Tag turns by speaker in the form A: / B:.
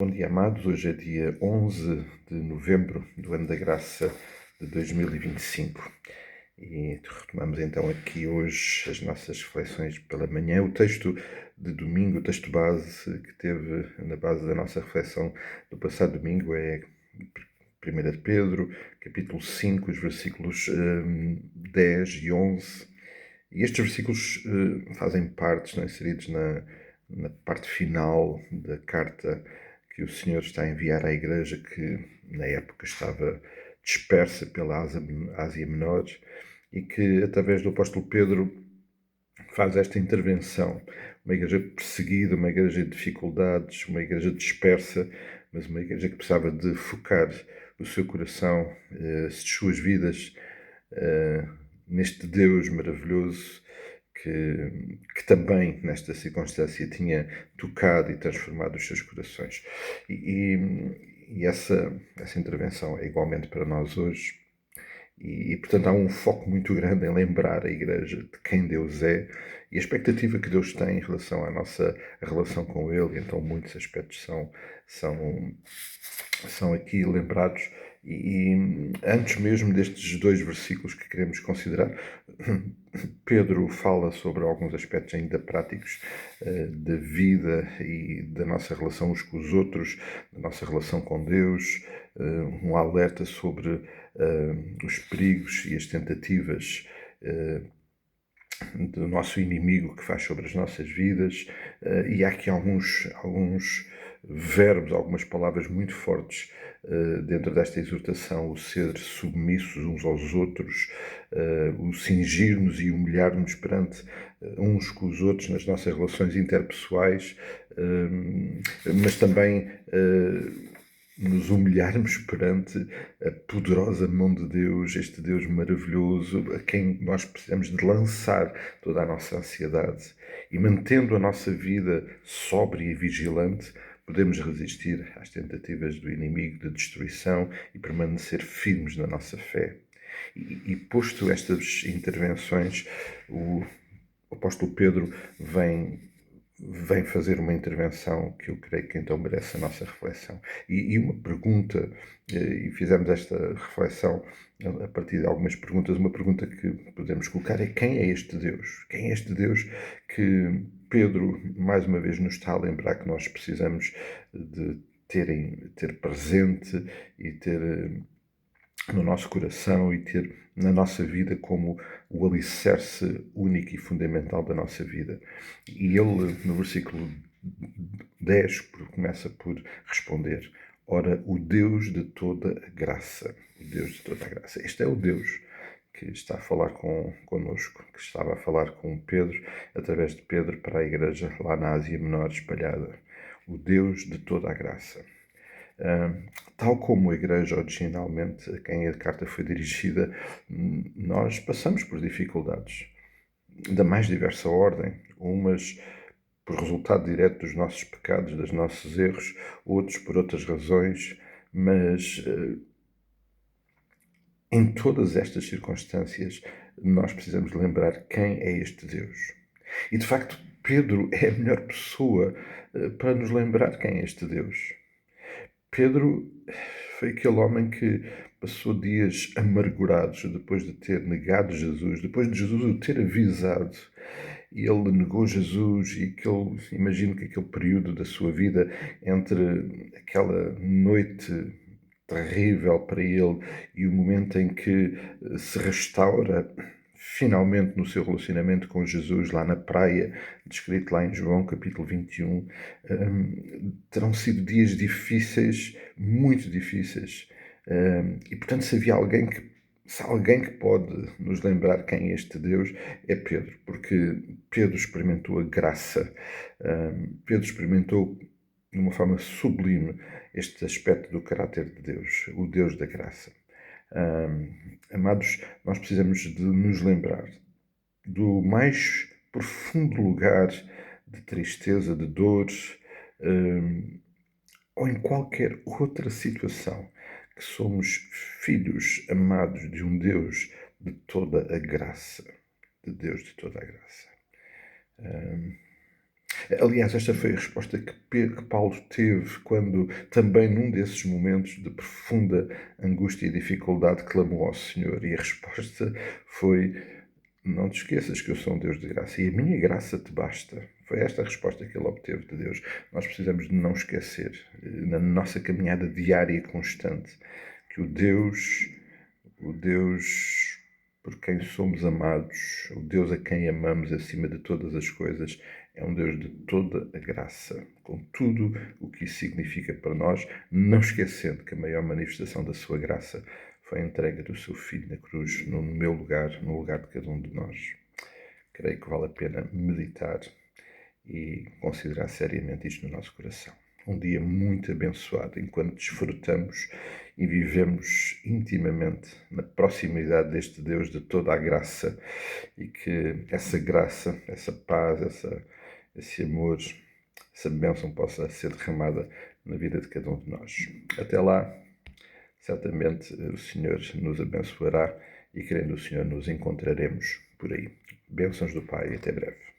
A: Bom dia, amados. Hoje é dia 11 de novembro do ano da graça de 2025 e retomamos então aqui hoje as nossas reflexões pela manhã. O texto de domingo, o texto base que teve na base da nossa reflexão do passado domingo é 1 de Pedro, capítulo 5, os versículos 10 e 11. E estes versículos fazem parte, estão inseridos na parte final da carta que o Senhor está a enviar à igreja que na época estava dispersa pela Ásia Menor e que através do apóstolo Pedro faz esta intervenção. Uma igreja perseguida, uma igreja de dificuldades, uma igreja dispersa, mas uma igreja que precisava de focar o seu coração, as suas vidas neste Deus maravilhoso que também, nesta circunstância, tinha tocado e transformado os seus corações. E essa intervenção é igualmente para nós hoje. Portanto, há um foco muito grande em lembrar a Igreja de quem Deus é e a expectativa que Deus tem em relação à nossa relação com Ele. Então, muitos aspectos são aqui lembrados. Antes mesmo destes dois versículos que queremos considerar, Pedro fala sobre alguns aspectos ainda práticos da vida e da nossa relação uns com os outros, da nossa relação com Deus, um alerta sobre os perigos e as tentativas do nosso inimigo que faz sobre as nossas vidas. E há aqui alguns verbos, algumas palavras muito fortes dentro desta exortação: o ser submissos uns aos outros, o cingir-nos e humilhar-nos perante uns com os outros nas nossas relações interpessoais, mas também nos humilharmos perante a poderosa mão de Deus, este Deus maravilhoso, a quem nós precisamos de lançar toda a nossa ansiedade. E mantendo a nossa vida sóbria e vigilante, podemos resistir às tentativas do inimigo de destruição e permanecer firmes na nossa fé. E posto estas intervenções, o apóstolo Pedro vem fazer uma intervenção que eu creio que então merece a nossa reflexão. E uma pergunta, e fizemos esta reflexão a partir de algumas perguntas, uma pergunta que podemos colocar é: quem é este Deus? Quem é este Deus que Pedro, mais uma vez, nos está a lembrar que nós precisamos de ter presente e ter no nosso coração e ter na nossa vida como o alicerce único e fundamental da nossa vida? E ele, no versículo 10, começa por responder: ora, o Deus de toda a graça. O Deus de toda a graça. Este é o Deus que está a falar connosco, que estava a falar com Pedro, através de Pedro, para a igreja lá na Ásia Menor espalhada. O Deus de toda a graça. Tal como a Igreja originalmente, a quem a carta foi dirigida, nós passamos por dificuldades da mais diversa ordem, umas por resultado direto dos nossos pecados, dos nossos erros, outros por outras razões, mas em todas estas circunstâncias nós precisamos lembrar quem é este Deus. E de facto, Pedro é a melhor pessoa para nos lembrar quem é este Deus. Pedro foi aquele homem que passou dias amargurados depois de ter negado Jesus, depois de Jesus o ter avisado. E ele negou Jesus e imagino que aquele período da sua vida entre aquela noite terrível para ele e o momento em que se restaura finalmente no seu relacionamento com Jesus lá na praia, descrito lá em João capítulo 21, terão sido dias difíceis, muito difíceis. E portanto, se alguém que pode nos lembrar quem é este Deus, é Pedro, porque Pedro experimentou a graça, Pedro experimentou de uma forma sublime este aspecto do caráter de Deus, o Deus da graça. Amados, nós precisamos de nos lembrar do mais profundo lugar de tristeza, de dores, ou em qualquer outra situação, que somos filhos amados de um Deus de toda a graça. De Deus de toda a graça. Aliás, esta foi a resposta que Paulo teve quando, também num desses momentos de profunda angústia e dificuldade, clamou ao Senhor. E a resposta foi: não te esqueças que eu sou um Deus de graça e a minha graça te basta. Foi esta a resposta que ele obteve de Deus. Nós precisamos de não esquecer, na nossa caminhada diária e constante, que o Deus por quem somos amados, o Deus a quem amamos acima de todas as coisas, é um Deus de toda a graça, com tudo o que isso significa para nós, não esquecendo que a maior manifestação da sua graça foi a entrega do seu Filho na cruz, no meu lugar, no lugar de cada um de nós. Creio que vale a pena meditar e considerar seriamente isto no nosso coração. Um dia muito abençoado, enquanto desfrutamos e vivemos intimamente na proximidade deste Deus de toda a graça, e que essa graça, essa paz, esse amor, essa bênção possa ser derramada na vida de cada um de nós. Até lá, certamente o Senhor nos abençoará e, querendo o Senhor, nos encontraremos por aí. Bênçãos do Pai e até breve.